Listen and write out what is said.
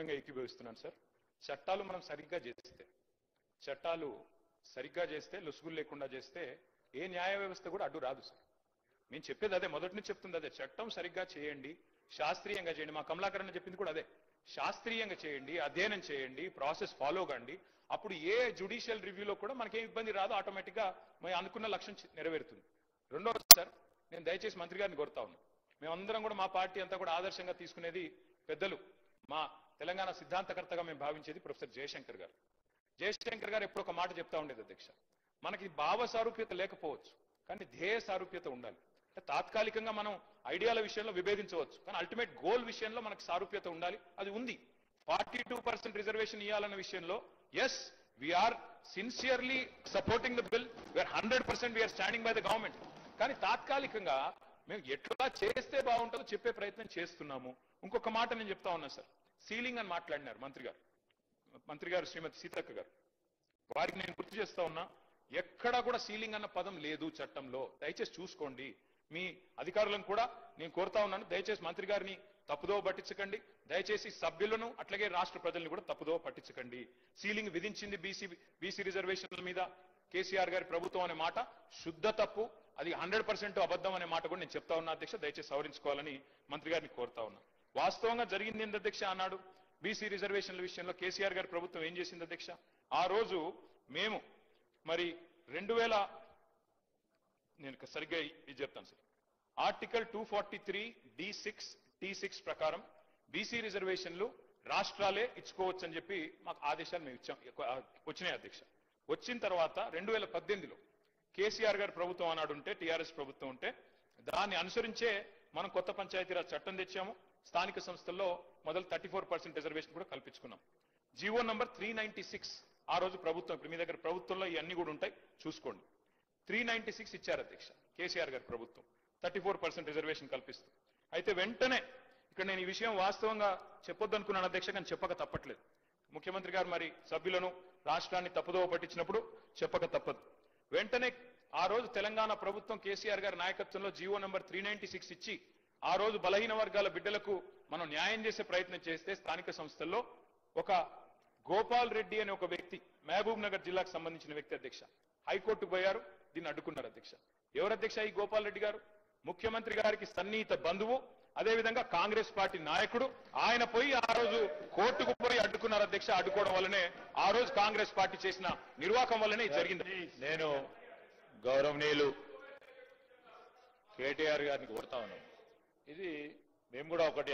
సంపూర్ణంగా ఏకీభవిస్తున్నాను సార్. చట్టాలు మనం సరిగ్గా చేస్తే లొసుగులు లేకుండా చేస్తే ఏ న్యాయ వ్యవస్థ కూడా అడ్డు రాదు సార్. మేము చెప్పేది అదే, మొదటి నుంచి చెప్తుంది అదే. చట్టం సరిగ్గా చేయండి, శాస్త్రీయంగా చేయండి. మా కమలాకరణ చెప్పింది కూడా అదే. శాస్త్రీయంగా చేయండి, అధ్యయనం చేయండి, ప్రాసెస్ ఫాలో కండి. అప్పుడు ఏ జ్యుడిషియల్ రివ్యూలో కూడా మనకేం ఇబ్బంది రాదు, ఆటోమేటిక్ గా మేము అనుకున్న లక్ష్యం నెరవేరుతుంది. రెండోది సార్, నేను దయచేసి మంత్రి గారిని కోరుతా ఉన్నాను. మేమందరం కూడా మా పార్టీ అంతా కూడా ఆదర్శంగా తీసుకునేది పెద్దలు, మా తెలంగాణ సిద్ధాంతకర్తగా మేము భావించేది ప్రొఫెసర్ జయశంకర్ గారు. జయశంకర్ గారు ఎప్పుడు ఒక మాట చెప్తా ఉండేది అధ్యక్ష, మనకి భావ సారూప్యత లేకపోవచ్చు కానీ ధ్యేయ సారూప్యత ఉండాలి. తాత్కాలికంగా మనం ఐడియాల విషయంలో విభేదించవచ్చు కానీ అల్టిమేట్ గోల్ విషయంలో మనకు సారూప్యత ఉండాలి. అది ఉంది. 42% రిజర్వేషన్ ఇవ్వాలన్న విషయంలో yes we are sincerely supporting the bill, we are 100% we are standing by the government. కానీ తాత్కాలికంగా మేము ఎట్లా చేస్తే బాగుంటుందో చెప్పే ప్రయత్నం చేస్తున్నాము. ఇంకొక మాట నేను చెప్తా ఉన్నా సార్, సీలింగ్ అని మాట్లాడినారు మంత్రి గారు శ్రీమతి సీతక్క గారు. వారికి నేను గుర్తు చేస్తా ఉన్నా, ఎక్కడా కూడా సీలింగ్ అన్న పదం లేదు చట్టంలో. దయచేసి చూసుకోండి. మీ అధికారులను కూడా నేను కోరుతా ఉన్నాను, దయచేసి మంత్రి గారిని తప్పుదోవ పట్టించకండి. దయచేసి సభ్యులను అట్లాగే రాష్ట్ర ప్రజలను కూడా తప్పుదోవ పట్టించకండి. సీలింగ్ విధించింది బీసీ రిజర్వేషన్ల మీద కేసీఆర్ గారి ప్రభుత్వం అనే మాట శుద్ధ తప్పు. అది 100% అబద్ధం అనే మాట కూడా నేను చెప్తా ఉన్నా అధ్యక్ష. దయచేసి సవరించుకోవాలని మంత్రి గారిని కోరుతా ఉన్నా. వాస్తవంగా జరిగింది ఏంటి అధ్యక్ష, ఆనాడు బీసీ రిజర్వేషన్ల విషయంలో కేసీఆర్ గారి ప్రభుత్వం ఏం చేసింది అధ్యక్ష, ఆ రోజు మేము మరి 2000 నేను సరిగ్గా ఇది చెప్తాను సార్, ఆర్టికల్ 243D6T6 ప్రకారం బీసీ రిజర్వేషన్లు రాష్ట్రాలే ఇచ్చుకోవచ్చు అని చెప్పి మాకు ఆదేశాలు మేము వచ్చినాయి అధ్యక్ష. వచ్చిన తర్వాత 2018లో కేసీఆర్ గారి ప్రభుత్వం అన్నాడు ఉంటే, టీఆర్ఎస్ ప్రభుత్వం ఉంటే, దాన్ని అనుసరించే మనం కొత్త పంచాయతీరాజ్ చట్టం తెచ్చాము. స్థానిక సంస్థల్లో మొదలు 34% రిజర్వేషన్ కూడా కల్పించుకున్నాం. జీవో నంబర్ 396 ఆ రోజు ప్రభుత్వం, ఇప్పుడు మీ దగ్గర ప్రభుత్వంలో ఇవన్నీ కూడా ఉంటాయి చూసుకోండి, 396 ఇచ్చారు అధ్యక్ష కేసీఆర్ గారి ప్రభుత్వం, 34% రిజర్వేషన్ కల్పిస్తూ. అయితే వెంటనే ఇక్కడ నేను ఈ విషయం వాస్తవంగా చెప్పొద్దు అనుకున్నాను అధ్యక్ష, కానీ చెప్పక తప్పట్లేదు. ముఖ్యమంత్రి గారు మరి సభ్యులను రాష్ట్రాన్ని తప్పుదోవ పట్టించినప్పుడు చెప్పక తప్పదు. వెంటనే ఆ రోజు తెలంగాణ ప్రభుత్వం కేసీఆర్ గారి నాయకత్వంలో జీవో నంబర్ 396 ఇచ్చి ఆ రోజు బలహీన వర్గాల బిడ్డలకు మనం న్యాయం చేసే ప్రయత్నం చేస్తే స్థానిక సంస్థల్లో ఒక గోపాల్ రెడ్డి అనే ఒక వ్యక్తి, మహబూబ్ నగర్ జిల్లాకు సంబంధించిన వ్యక్తి అధ్యక్ష, హైకోర్టుకు పోయారు, దీన్ని అడ్డుకున్నారు అధ్యక్ష. ఎవరు అధ్యక్ష ఈ గోపాల్ రెడ్డి గారు? ముఖ్యమంత్రి గారికి సన్నిహిత బంధువు, అదేవిధంగా కాంగ్రెస్ పార్టీ నాయకుడు. ఆయన పోయి ఆ రోజు కోర్టుకు పోయి అడ్డుకున్నారు అధ్యక్ష. అడ్డుకోవడం వల్లనే ఆ రోజు కాంగ్రెస్ పార్టీ చేసిన నిర్వాకం వల్లనే జరిగింది. నేను గౌరవనీయులు కేటీఆర్ గారిని కోరుతా ఉన్నాను, ఇది మేము కూడా ఒకటి